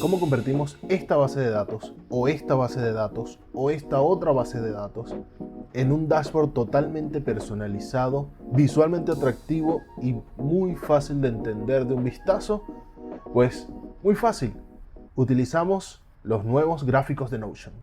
¿Cómo convertimos esta base de datos o esta base de datos o esta otra base de datos en un dashboard totalmente personalizado, visualmente atractivo y muy fácil de entender de un vistazo? Pues muy fácil. Utilizamos los nuevos gráficos de Notion.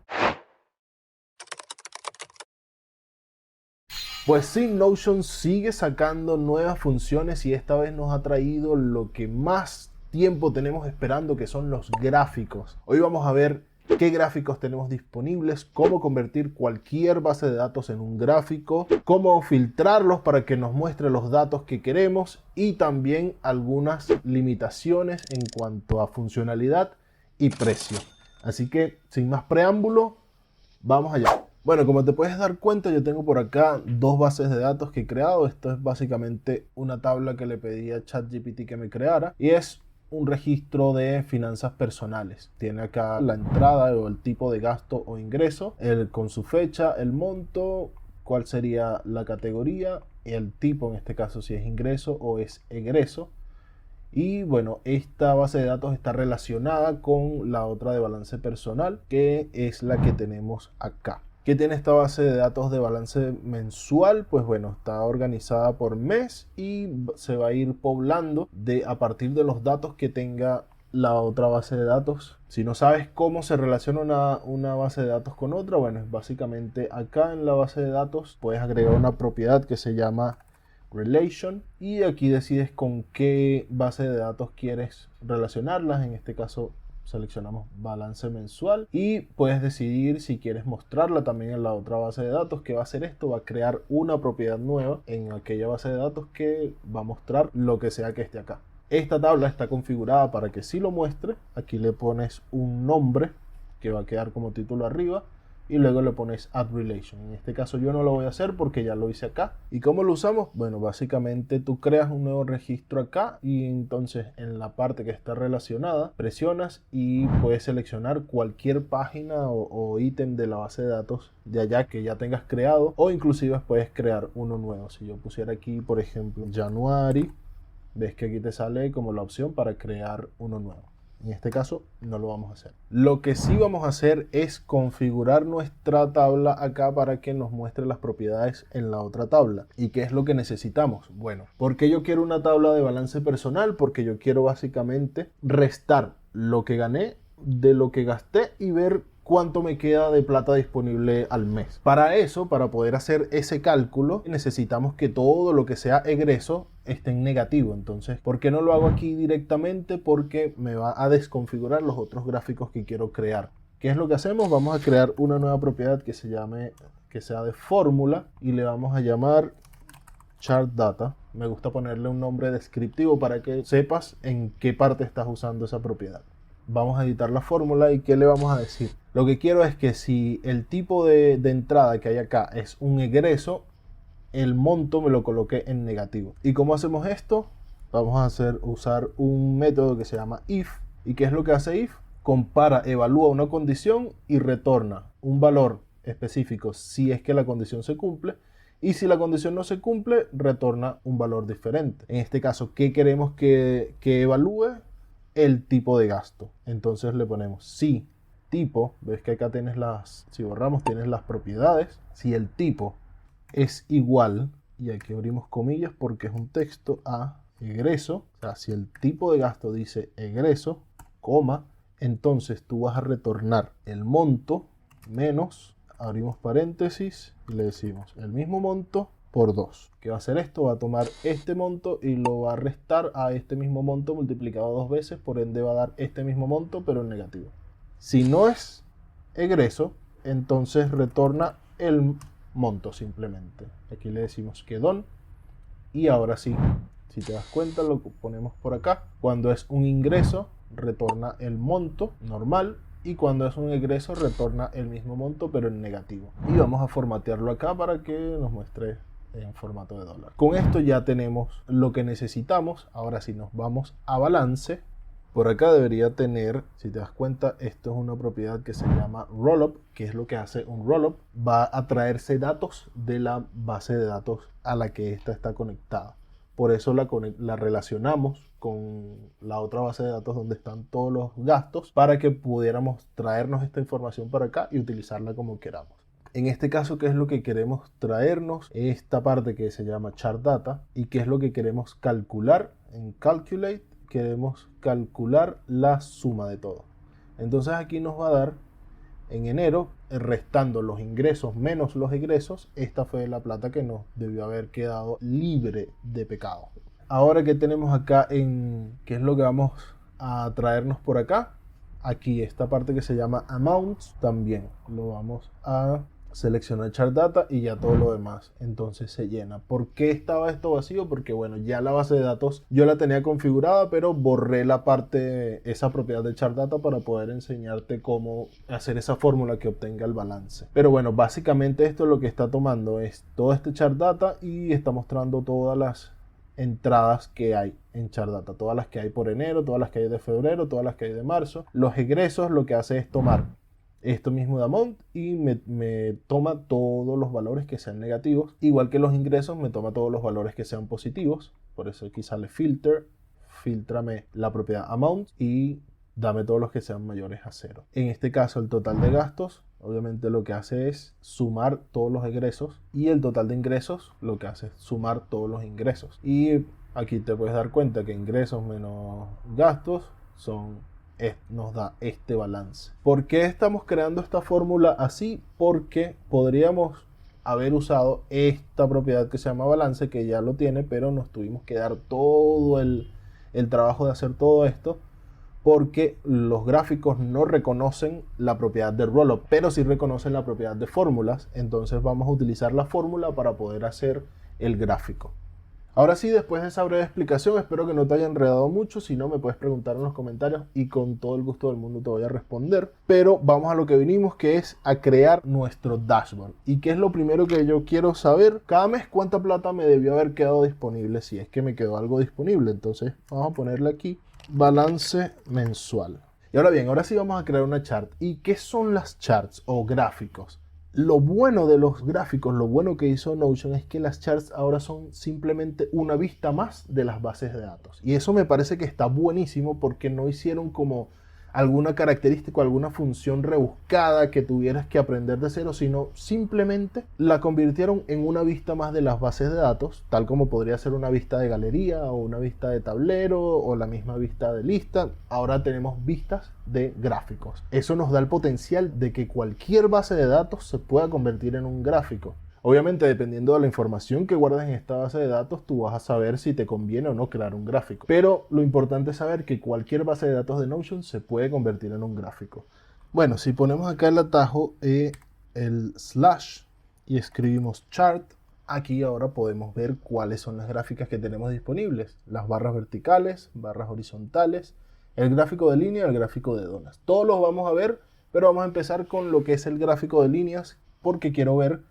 Pues sí, Notion sigue sacando nuevas funciones y esta vez nos ha traído lo que más tiempo tenemos esperando, que son los gráficos. Hoy vamos a ver qué gráficos tenemos disponibles, cómo convertir cualquier base de datos en un gráfico, cómo filtrarlos para que nos muestre los datos que queremos y también algunas limitaciones en cuanto a funcionalidad y precio. Así que sin más preámbulo, vamos allá. Bueno, como te puedes dar cuenta, yo tengo por acá dos bases de datos que he creado. Esto es básicamente una tabla que le pedí a ChatGPT que me creara y es un registro de finanzas personales. Tiene acá la entrada o el tipo de gasto o ingreso, con su fecha, el monto, cuál sería la categoría, el tipo, en este caso si es ingreso o es egreso. Y bueno, esta base de datos está relacionada con la otra de balance personal, que es la que tenemos acá. ¿Qué tiene esta base de datos de balance mensual? Pues bueno, está organizada por mes y se va a ir poblando a partir de los datos que tenga la otra base de datos. Si no sabes cómo se relaciona una base de datos con otra, bueno, es básicamente acá en la base de datos puedes agregar una propiedad que se llama Relation y aquí decides con qué base de datos quieres relacionarlas. En este caso seleccionamos balance mensual y puedes decidir si quieres mostrarla también en la otra base de datos. ¿Qué va a hacer esto? Va a crear una propiedad nueva en aquella base de datos que va a mostrar lo que sea que esté acá. Esta tabla está configurada para que sí lo muestre. Aquí le pones un nombre que va a quedar como título arriba y luego le pones Add Relation. En este caso yo no lo voy a hacer porque ya lo hice acá. ¿Y cómo lo usamos? Bueno, básicamente tú creas un nuevo registro acá y entonces en la parte que está relacionada presionas y puedes seleccionar cualquier página o ítem de la base de datos de allá que ya tengas creado, o inclusive puedes crear uno nuevo. Si yo pusiera aquí, por ejemplo, January, ves que aquí te sale como la opción para crear uno nuevo. En este caso no lo vamos a hacer. Lo que sí vamos a hacer es configurar nuestra tabla acá para que nos muestre las propiedades en la otra tabla. ¿Y qué es lo que necesitamos? Bueno, ¿por qué yo quiero una tabla de balance personal? Porque yo quiero básicamente restar lo que gané de lo que gasté y ver cuánto me queda de plata disponible al mes. Para eso, para poder hacer ese cálculo, necesitamos que todo lo que sea egreso esté en negativo. Entonces, ¿por qué no lo hago aquí directamente? Porque me va a desconfigurar los otros gráficos que quiero crear. ¿Qué es lo que hacemos? Vamos a crear una nueva propiedad que sea de fórmula y le vamos a llamar Chart Data. Me gusta ponerle un nombre descriptivo para que sepas en qué parte estás usando esa propiedad. Vamos a editar la fórmula y ¿qué le vamos a decir? Lo que quiero es que si el tipo de entrada que hay acá es un egreso, el monto me lo coloque en negativo. ¿Y cómo hacemos esto? Vamos a usar un método que se llama if. ¿Y qué es lo que hace if? Compara, evalúa una condición y retorna un valor específico si es que la condición se cumple. Y si la condición no se cumple, retorna un valor diferente. En este caso, ¿qué queremos que evalúe? El tipo de gasto. Entonces le ponemos si tipo, ves que acá si borramos tienes las propiedades, si el tipo es igual, y aquí abrimos comillas porque es un texto, a egreso, o sea, si el tipo de gasto dice egreso, coma, entonces tú vas a retornar el monto menos, abrimos paréntesis y le decimos el mismo monto por 2. ¿Qué va a hacer esto? Va a tomar este monto y lo va a restar a este mismo monto multiplicado 2 veces, por ende va a dar este mismo monto pero en negativo. Si no es egreso, entonces retorna el monto simplemente. Aquí le decimos que done y ahora sí, si te das cuenta lo ponemos por acá. Cuando es un ingreso retorna el monto normal y cuando es un egreso retorna el mismo monto pero en negativo. Y vamos a formatearlo acá para que nos muestre en formato de dólar. Con esto ya tenemos lo que necesitamos. Ahora si nos vamos a balance, por acá debería tener, si te das cuenta, esto es una propiedad que se llama rollup. ¿Qué es lo que hace un rollup? Va a traerse datos de la base de datos a la que esta está conectada. Por eso la relacionamos con la otra base de datos donde están todos los gastos para que pudiéramos traernos esta información para acá y utilizarla como queramos. En este caso, ¿qué es lo que queremos traernos? Esta parte que se llama Chart Data. ¿Y qué es lo que queremos calcular? En Calculate queremos calcular la suma de todo. Entonces aquí nos va a dar en enero, restando los ingresos menos los egresos, esta fue la plata que nos debió haber quedado libre de pecado. Ahora que tenemos acá ¿qué es lo que vamos a traernos por acá? Aquí esta parte que se llama Amounts, también lo vamos a seleccionar Chart Data y ya todo lo demás entonces se llena. ¿Por qué estaba esto vacío? Porque bueno, ya la base de datos yo la tenía configurada, pero borré la parte, esa propiedad de Chart Data para poder enseñarte cómo hacer esa fórmula que obtenga el balance. Pero bueno, básicamente esto lo que está tomando es todo este Chart Data y está mostrando todas las entradas que hay en Chart Data, todas las que hay por enero, todas las que hay de febrero, todas las que hay de marzo. Los egresos lo que hace es tomar esto mismo de amount y me toma todos los valores que sean negativos, igual que los ingresos me toma todos los valores que sean positivos. Por eso aquí sale filter, filtrame la propiedad amount y dame todos los que sean mayores a 0. En este caso el total de gastos obviamente lo que hace es sumar todos los egresos y el total de ingresos lo que hace es sumar todos los ingresos. Y aquí te puedes dar cuenta que ingresos menos gastos nos da este balance. ¿Por qué estamos creando esta fórmula así? Porque podríamos haber usado esta propiedad que se llama balance, que ya lo tiene, pero nos tuvimos que dar todo el trabajo de hacer todo esto, porque los gráficos no reconocen la propiedad de rollup, pero sí reconocen la propiedad de fórmulas. Entonces vamos a utilizar la fórmula para poder hacer el gráfico. Ahora sí, después de esa breve explicación, espero que no te haya enredado mucho. Si no, me puedes preguntar en los comentarios y con todo el gusto del mundo te voy a responder. Pero vamos a lo que vinimos, que es a crear nuestro dashboard. ¿Y qué es lo primero que yo quiero saber? Cada mes, ¿cuánta plata me debió haber quedado disponible? Si es que me quedó algo disponible. Entonces, vamos a ponerle aquí balance mensual. Y ahora bien, ahora sí vamos a crear una chart. ¿Y qué son las charts o gráficos? Lo bueno de los gráficos, lo bueno que hizo Notion es que las charts ahora son simplemente una vista más de las bases de datos. Y eso me parece que está buenísimo porque no hicieron como alguna característica o alguna función rebuscada que tuvieras que aprender de cero, sino simplemente la convirtieron en una vista más de las bases de datos, tal como podría ser una vista de galería o una vista de tablero o la misma vista de lista. Ahora tenemos vistas de gráficos. Eso nos da el potencial de que cualquier base de datos se pueda convertir en un gráfico. Obviamente, dependiendo de la información que guardes en esta base de datos, tú vas a saber si te conviene o no crear un gráfico. Pero lo importante es saber que cualquier base de datos de Notion se puede convertir en un gráfico. Bueno, si ponemos acá el atajo, el slash y escribimos chart, aquí ahora podemos ver cuáles son las gráficas que tenemos disponibles. Las barras verticales, barras horizontales, el gráfico de línea y el gráfico de donas. Todos los vamos a ver, pero vamos a empezar con lo que es el gráfico de líneas porque quiero ver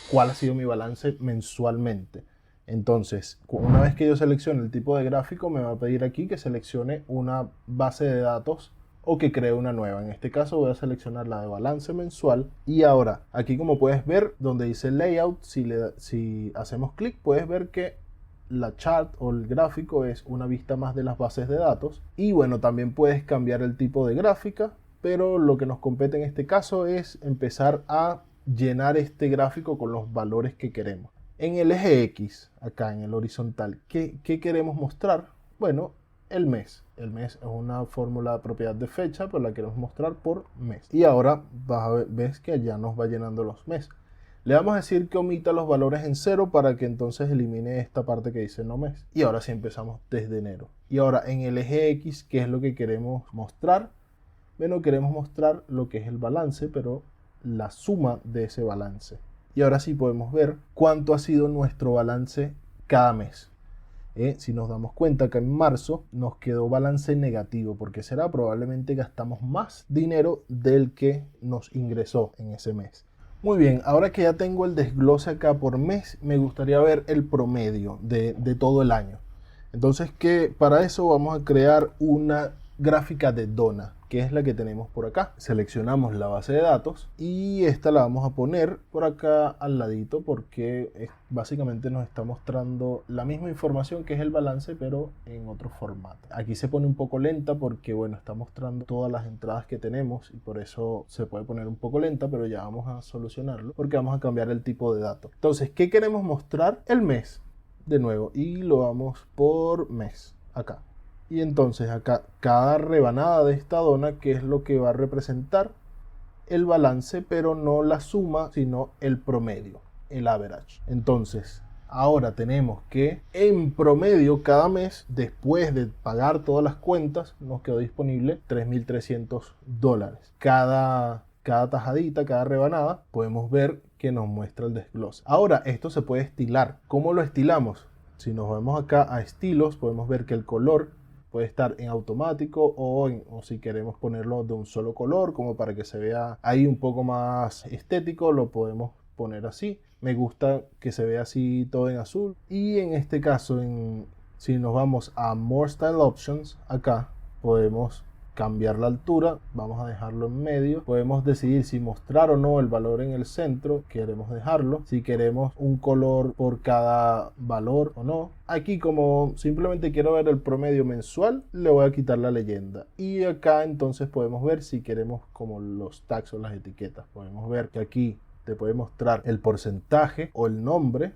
cuál ha sido mi balance mensualmente. Entonces, una vez que yo seleccione el tipo de gráfico, me va a pedir aquí que seleccione una base de datos o que cree una nueva. En este caso voy a seleccionar la de balance mensual. Y ahora, aquí como puedes ver, donde dice layout, si hacemos clic, puedes ver que la chart o el gráfico es una vista más de las bases de datos. Y bueno, también puedes cambiar el tipo de gráfica, pero lo que nos compete en este caso es empezar a llenar este gráfico con los valores que queremos. En el eje X, acá en el horizontal, ¿qué queremos mostrar? Bueno, el mes. El mes es una fórmula de propiedad de fecha, pero la queremos mostrar por mes. Y ahora ves que ya nos va llenando los meses. Le vamos a decir que omita los valores en 0 para que entonces elimine esta parte que dice no mes. Y ahora sí empezamos desde enero. Y ahora en el eje X, ¿qué es lo que queremos mostrar? Bueno, queremos mostrar lo que es el balance, pero la suma de ese balance. Y ahora sí podemos ver cuánto ha sido nuestro balance cada mes. Si nos damos cuenta que en marzo nos quedó balance negativo, porque será probablemente gastamos más dinero del que nos ingresó en ese mes. Muy bien, ahora que ya tengo el desglose acá por mes, me gustaría ver el promedio de todo el año. Entonces, para eso vamos a crear una gráfica de Dona, que es la que tenemos por acá. Seleccionamos la base de datos y esta la vamos a poner por acá al ladito porque básicamente nos está mostrando la misma información que es el balance, pero en otro formato. Aquí se pone un poco lenta porque, bueno, está mostrando todas las entradas que tenemos y por eso se puede poner un poco lenta, pero ya vamos a solucionarlo porque vamos a cambiar el tipo de dato. Entonces, ¿qué queremos mostrar? El mes de nuevo y lo vamos por mes acá. Y entonces acá cada rebanada de esta dona, que es lo que va a representar el balance, pero no la suma, sino el promedio, el average. Entonces, ahora tenemos que en promedio cada mes, después de pagar todas las cuentas, nos quedó disponible $3,300. Cada tajadita, cada rebanada, podemos ver que nos muestra el desglose. Ahora, esto se puede estilar. ¿Cómo lo estilamos? Si nos vamos acá a estilos, podemos ver que el color puede estar en automático o si queremos ponerlo de un solo color, como para que se vea ahí un poco más estético, lo podemos poner así. Me gusta que se vea así todo en azul. Y en este caso, si nos vamos a More Style Options, acá podemos cambiar la altura, vamos a dejarlo en medio, podemos decidir si mostrar o no el valor en el centro, queremos dejarlo, si queremos un color por cada valor o no. Aquí, como simplemente quiero ver el promedio mensual, le voy a quitar la leyenda y acá entonces podemos ver si queremos como los tags o las etiquetas. Podemos ver que aquí te puede mostrar el porcentaje o el nombre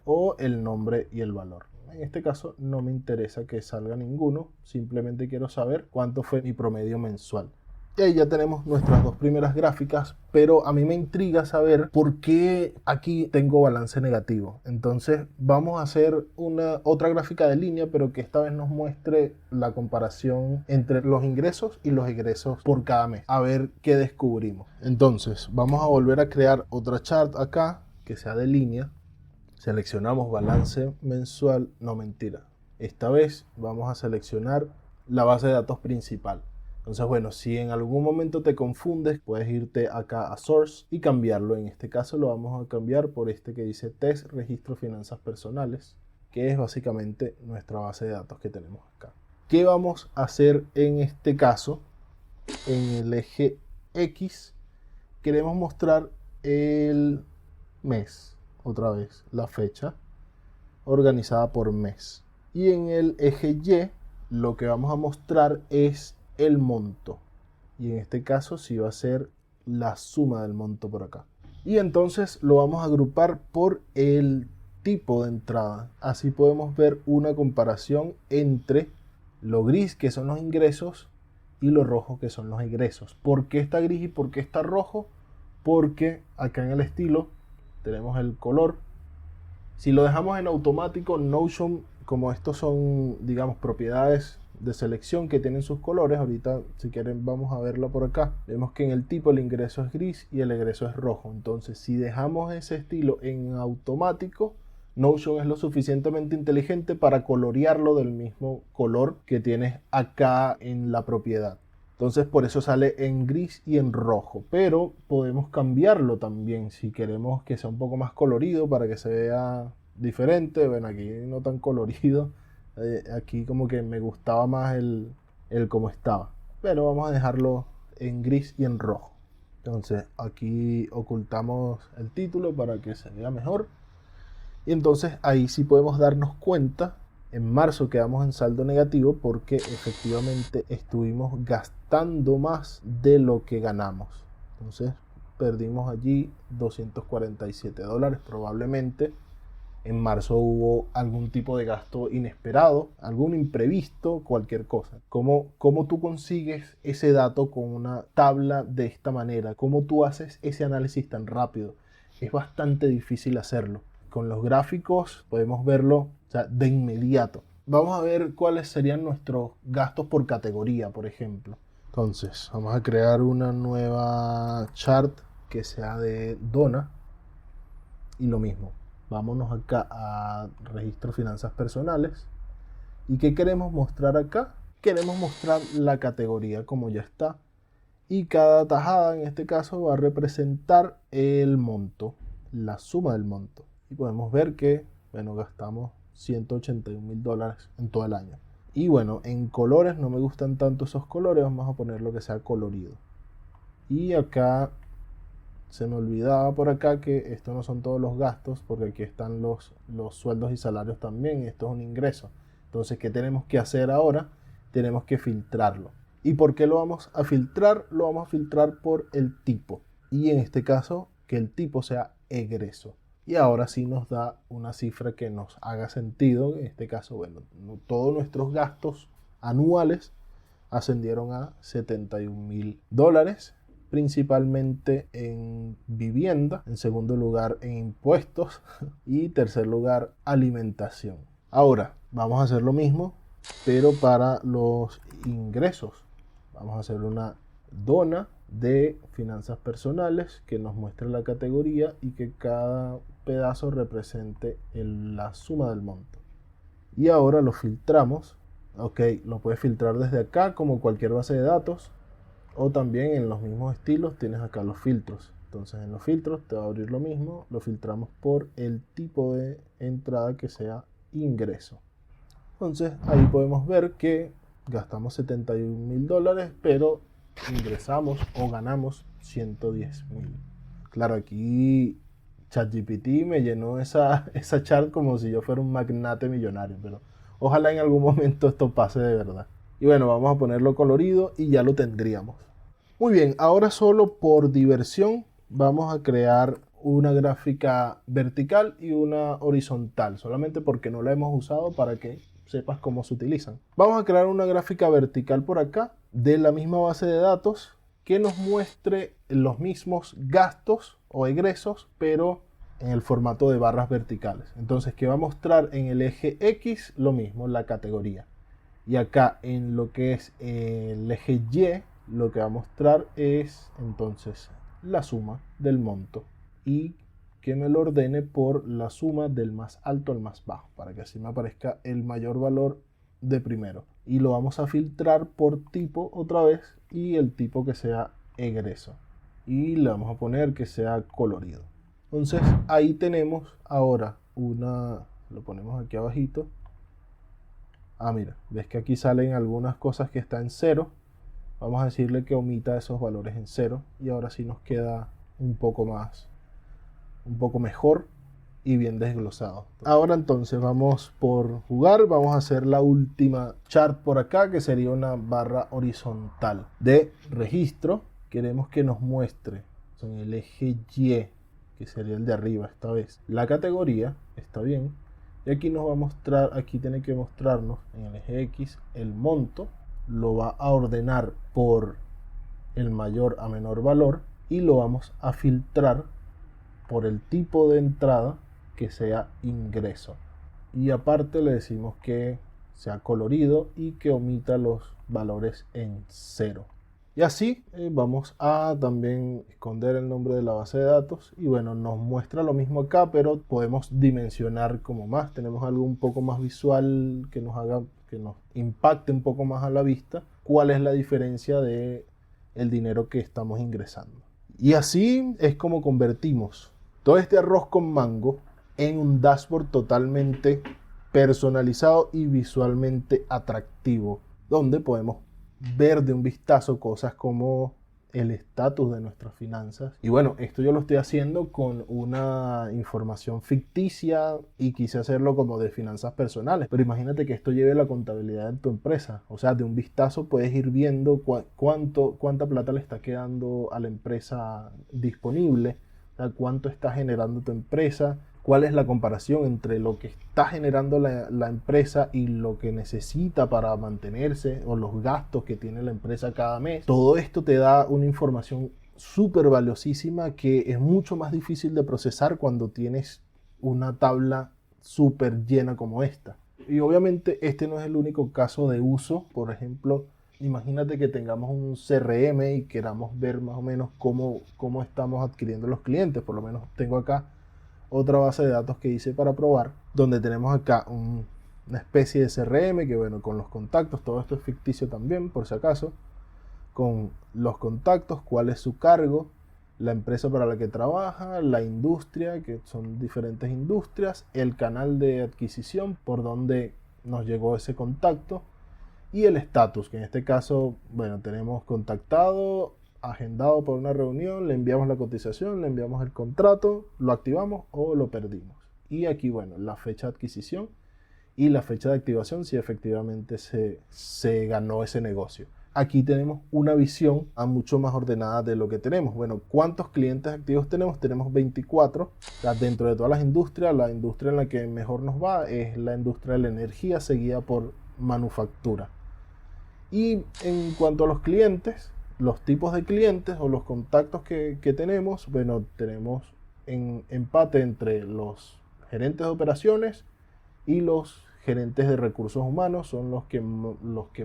y el valor. En este caso no me interesa que salga ninguno, simplemente quiero saber cuánto fue mi promedio mensual. Y ahí ya tenemos nuestras dos primeras gráficas, pero a mí me intriga saber por qué aquí tengo balance negativo. Entonces vamos a hacer otra gráfica de línea, pero que esta vez nos muestre la comparación entre los ingresos y los egresos por cada mes. A ver qué descubrimos. Entonces vamos a volver a crear otra chart acá, que sea de línea. Seleccionamos balance mensual, no mentira. Esta vez vamos a seleccionar la base de datos principal. Entonces, bueno, si en algún momento te confundes, puedes irte acá a Source y cambiarlo. En este caso lo vamos a cambiar por este que dice Test Registro Finanzas Personales, que es básicamente nuestra base de datos que tenemos acá. ¿Qué vamos a hacer en este caso? En el eje X queremos mostrar el mes. Otra vez la fecha organizada por mes, y en el eje Y lo que vamos a mostrar es el monto, y en este caso sí va a ser la suma del monto por acá, y entonces lo vamos a agrupar por el tipo de entrada. Así podemos ver una comparación entre lo gris, que son los ingresos, y lo rojo, que son los egresos. ¿Por qué está gris y por qué está rojo? Porque acá en el estilo tenemos el color. Si lo dejamos en automático, Notion, como estos son, digamos, propiedades de selección que tienen sus colores, ahorita si quieren vamos a verlo por acá, vemos que en el tipo el ingreso es gris y el egreso es rojo. Entonces, si dejamos ese estilo en automático, Notion es lo suficientemente inteligente para colorearlo del mismo color que tienes acá en la propiedad. Entonces por eso sale en gris y en rojo, pero podemos cambiarlo también si queremos que sea un poco más colorido para que se vea diferente. Bueno, aquí no tan colorido, aquí como que me gustaba más el como estaba, pero vamos a dejarlo en gris y en rojo. Entonces aquí ocultamos el título para que se vea mejor, y entonces ahí sí podemos darnos cuenta. En marzo quedamos en saldo negativo porque efectivamente estuvimos gastando más de lo que ganamos. Entonces perdimos allí $247 probablemente. En marzo hubo algún tipo de gasto inesperado, algún imprevisto, cualquier cosa. ¿Cómo tú consigues ese dato con una tabla de esta manera? ¿Cómo tú haces ese análisis tan rápido? Es bastante difícil hacerlo. Con los gráficos podemos verlo, o sea, de inmediato. Vamos a ver cuáles serían nuestros gastos por categoría, por ejemplo. Entonces, vamos a crear una nueva chart que sea de Dona. Y lo mismo, vámonos acá a Registro Finanzas Personales. ¿Y qué queremos mostrar acá? Queremos mostrar la categoría como ya está. Y cada tajada en este caso va a representar el monto, la suma del monto. Y podemos ver que, bueno, gastamos $181,000 en todo el año. Y bueno, en colores no me gustan tanto esos colores, vamos a poner lo que sea colorido. Y acá se me olvidaba por acá que esto no son todos los gastos, porque aquí están los sueldos y salarios también, y esto es un ingreso. Entonces, ¿qué tenemos que hacer ahora? Tenemos que filtrarlo. ¿Y por qué lo vamos a filtrar? Lo vamos a filtrar por el tipo. Y en este caso, que el tipo sea egreso. Y ahora sí nos da una cifra que nos haga sentido. En este caso, bueno, todos nuestros gastos anuales ascendieron a $71,000, principalmente en vivienda, en segundo lugar en impuestos y tercer lugar alimentación. Ahora vamos a hacer lo mismo, pero para los ingresos. Vamos a hacer una dona de finanzas personales que nos muestre la categoría y que cada pedazo represente la suma del monto. Y ahora lo filtramos. Ok, lo puedes filtrar desde acá como cualquier base de datos, o también en los mismos estilos tienes acá los filtros. Entonces en los filtros te va a abrir lo mismo, lo filtramos por el tipo de entrada que sea ingreso. Entonces ahí podemos ver que gastamos $71,000, pero ingresamos o ganamos 110,000. Claro, aquí ChatGPT me llenó esa chart como si yo fuera un magnate millonario, pero ojalá en algún momento esto pase de verdad. Y bueno, vamos a ponerlo colorido y ya lo tendríamos. Muy bien, ahora solo por diversión vamos a crear una gráfica vertical y una horizontal, solamente porque no la hemos usado para que sepas cómo se utilizan. Vamos a crear una gráfica vertical por acá de la misma base de datos que nos muestre los mismos gastos o egresos, pero en el formato de barras verticales. Entonces, que va a mostrar en el eje X lo mismo, la categoría. Y acá en lo que es el eje Y, lo que va a mostrar es entonces la suma del monto y que me lo ordene por la suma del más alto al más bajo, para que así me aparezca el mayor valor de primero. Y lo vamos a filtrar por tipo otra vez y el tipo que sea egreso. Y le vamos a poner que sea colorido. Entonces ahí tenemos ahora lo ponemos aquí abajito. Mira, ves que aquí salen algunas cosas que están en 0. Vamos a decirle que omita esos valores en 0 y ahora sí nos queda un poco mejor y bien desglosado. Ahora entonces vamos por jugar, vamos a hacer la última chart por acá, que sería una barra horizontal de registro. Queremos que nos muestre en el eje Y, que sería el de arriba esta vez, la categoría, está bien. Y aquí nos va a mostrar, aquí tiene que mostrarnos en el eje X el monto, lo va a ordenar por el mayor a menor valor y lo vamos a filtrar por el tipo de entrada que sea ingreso. Y aparte le decimos que sea colorido y que omita los valores en 0. Y así vamos a también esconder el nombre de la base de datos y bueno, nos muestra lo mismo acá, pero podemos dimensionar como más. Tenemos algo un poco más visual que nos impacte un poco más a la vista cuál es la diferencia de el dinero que estamos ingresando. Y así es como convertimos todo este arroz con mango en un dashboard totalmente personalizado y visualmente atractivo, donde podemos ver de un vistazo cosas como el estatus de nuestras finanzas. Y bueno, esto yo lo estoy haciendo con una información ficticia y quise hacerlo como de finanzas personales, pero imagínate que esto lleve la contabilidad de tu empresa. O sea, de un vistazo puedes ir viendo cuánta plata le está quedando a la empresa disponible, o sea, cuánto está generando tu empresa, cuál es la comparación entre lo que está generando la empresa y lo que necesita para mantenerse, o los gastos que tiene la empresa cada mes. Todo esto te da una información súper valiosísima que es mucho más difícil de procesar cuando tienes una tabla súper llena como esta. Y obviamente este no es el único caso de uso. Por ejemplo, imagínate que tengamos un CRM y queramos ver más o menos cómo estamos adquiriendo los clientes. Por lo menos tengo acá otra base de datos que hice para probar, donde tenemos acá una especie de CRM que bueno, con los contactos, todo esto es ficticio también por si acaso, con los contactos, cuál es su cargo, la empresa para la que trabaja, la industria, que son diferentes industrias, el canal de adquisición por donde nos llegó ese contacto, Y el estatus, que en este caso, bueno, tenemos contactado, agendado por una reunión, le enviamos la cotización, le enviamos el contrato, lo activamos o lo perdimos. Y aquí, bueno, la fecha de adquisición y la fecha de activación si efectivamente se ganó ese negocio. Aquí tenemos una visión mucho más ordenada de lo que tenemos. Bueno, ¿cuántos clientes activos tenemos? Tenemos 24. O sea, dentro de todas las industrias, la industria en la que mejor nos va es la industria de la energía, seguida por manufactura. Y en cuanto a los clientes, los tipos de clientes o los contactos que tenemos, bueno, tenemos empate entre los gerentes de operaciones y los gerentes de recursos humanos, son los que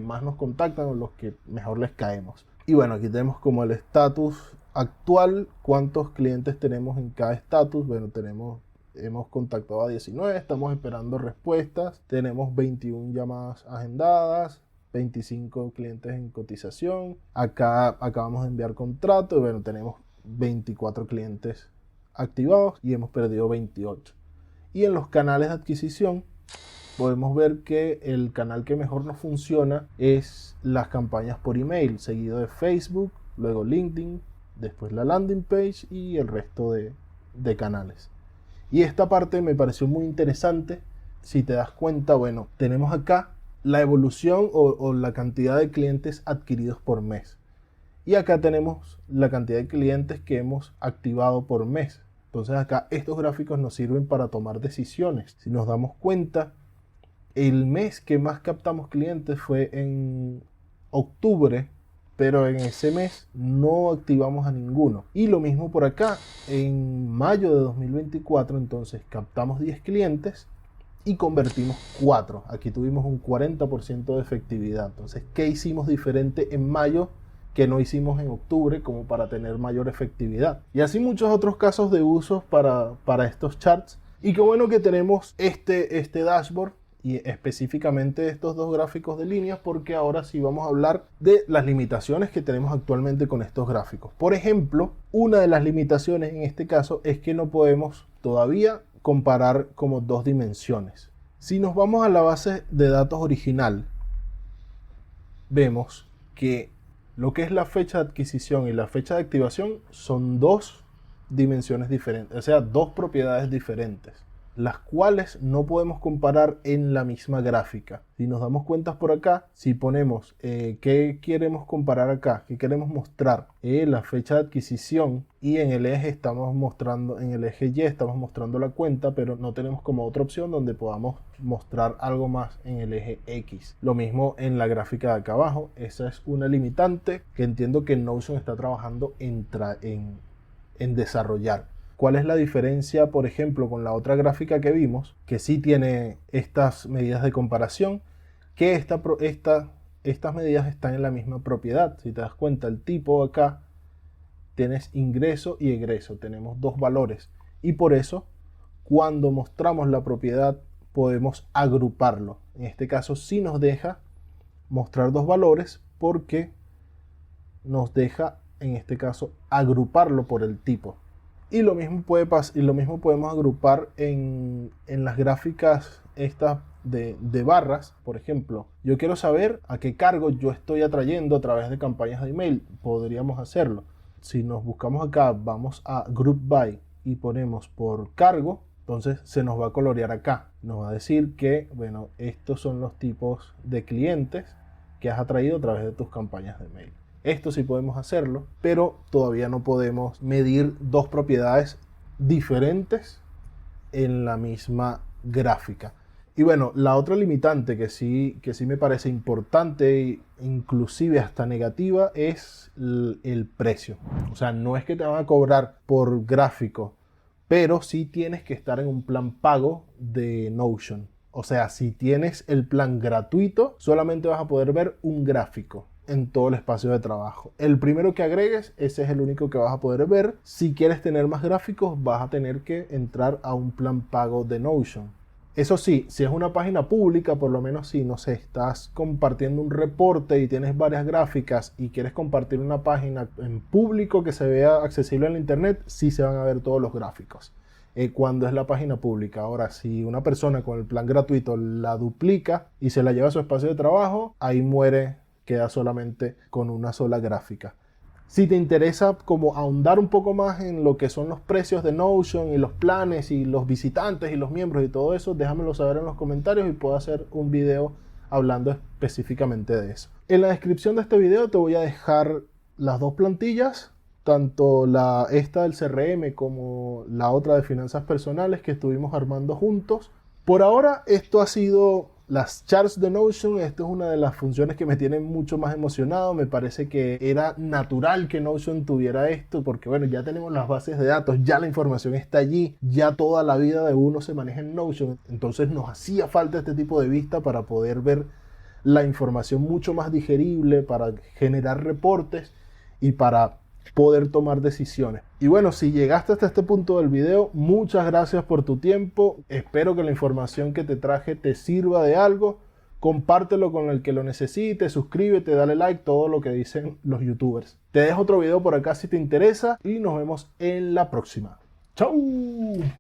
más nos contactan o los que mejor les caemos. Y bueno, aquí tenemos como el estatus actual, cuántos clientes tenemos en cada estatus. Bueno, hemos contactado a 19, estamos esperando respuestas, tenemos 21 llamadas agendadas, 25 clientes en cotización, acá acabamos de enviar contrato y bueno, tenemos 24 clientes activados y hemos perdido 28. Y en los canales de adquisición podemos ver que el canal que mejor nos funciona es las campañas por email, seguido de Facebook, luego LinkedIn, después la landing page y el resto de canales. Y esta parte me pareció muy interesante. Si te das cuenta, bueno, tenemos acá la evolución o la cantidad de clientes adquiridos por mes. Y acá tenemos la cantidad de clientes que hemos activado por mes. Entonces acá estos gráficos nos sirven para tomar decisiones. Si nos damos cuenta, el mes que más captamos clientes fue en octubre, pero en ese mes no activamos a ninguno. Y lo mismo por acá, en mayo de 2024, entonces captamos 10 clientes y convertimos 4. Aquí tuvimos un 40% de efectividad. Entonces, ¿qué hicimos diferente en mayo que no hicimos en octubre como para tener mayor efectividad? Y así muchos otros casos de usos para estos charts. Y qué bueno que tenemos este dashboard y específicamente estos dos gráficos de líneas, porque ahora sí vamos a hablar de las limitaciones que tenemos actualmente con estos gráficos. Por ejemplo, una de las limitaciones en este caso es que no podemos todavía comparar como dos dimensiones. Si nos vamos a la base de datos original, vemos que lo que es la fecha de adquisición y la fecha de activación son dos dimensiones diferentes, o sea, dos propiedades diferentes, las cuales no podemos comparar en la misma gráfica. Si nos damos cuenta por acá, si ponemos qué queremos comparar acá, qué queremos mostrar, la fecha de adquisición, y en el eje estamos mostrando, en el eje Y estamos mostrando la cuenta, pero no tenemos como otra opción donde podamos mostrar algo más en el eje X. Lo mismo en la gráfica de acá abajo. Esa es una limitante que entiendo que Notion está trabajando en desarrollar. ¿Cuál es la diferencia, por ejemplo, con la otra gráfica que vimos, que sí tiene estas medidas de comparación, que estas medidas están en la misma propiedad? Si te das cuenta, el tipo acá tienes ingreso y egreso, tenemos dos valores, y por eso cuando mostramos la propiedad podemos agruparlo. En este caso sí nos deja mostrar dos valores porque nos deja en este caso agruparlo por el tipo. Y lo mismo podemos agrupar en las gráficas estas de barras. Por ejemplo, yo quiero saber a qué cargo yo estoy atrayendo a través de campañas de email. Podríamos hacerlo. Si nos buscamos acá, vamos a Group By y ponemos por cargo, entonces se nos va a colorear acá. Nos va a decir que, bueno, estos son los tipos de clientes que has atraído a través de tus campañas de email. Esto sí podemos hacerlo, pero todavía no podemos medir dos propiedades diferentes en la misma gráfica. Y bueno, la otra limitante que sí me parece importante e inclusive hasta negativa es el precio. O sea, no es que te van a cobrar por gráfico, pero sí tienes que estar en un plan pago de Notion. O sea, si tienes el plan gratuito, solamente vas a poder ver un gráfico en todo el espacio de trabajo. El primero que agregues, ese es el único que vas a poder ver. Si quieres tener más gráficos, vas a tener que entrar a un plan pago de Notion. Eso sí, si es una página pública, por lo menos si, no sé, estás compartiendo un reporte y tienes varias gráficas y quieres compartir una página en público que se vea accesible en la internet, sí se van a ver todos los gráficos. cuando es la página pública. Ahora, si una persona con el plan gratuito la duplica y se la lleva a su espacio de trabajo, ahí muere, queda solamente con una sola gráfica. Si te interesa como ahondar un poco más en lo que son los precios de Notion y los planes y los visitantes y los miembros y todo eso, déjamelo saber en los comentarios y puedo hacer un video hablando específicamente de eso. En la descripción de este video te voy a dejar las dos plantillas, tanto esta del CRM como la otra de finanzas personales que estuvimos armando juntos. Por ahora esto ha sido las charts de Notion. Esta es una de las funciones que me tienen mucho más emocionado. Me parece que era natural que Notion tuviera esto porque bueno, ya tenemos las bases de datos, ya la información está allí, ya toda la vida de uno se maneja en Notion. Entonces nos hacía falta este tipo de vista para poder ver la información mucho más digerible, para generar reportes y para poder tomar decisiones. Y bueno, si llegaste hasta este punto del video, muchas gracias por tu tiempo. Espero que la información que te traje te sirva de algo. Compártelo con el que lo necesite, suscríbete, dale like, todo lo que dicen los youtubers. Te dejo otro video por acá si te interesa y nos vemos en la próxima. ¡Chau!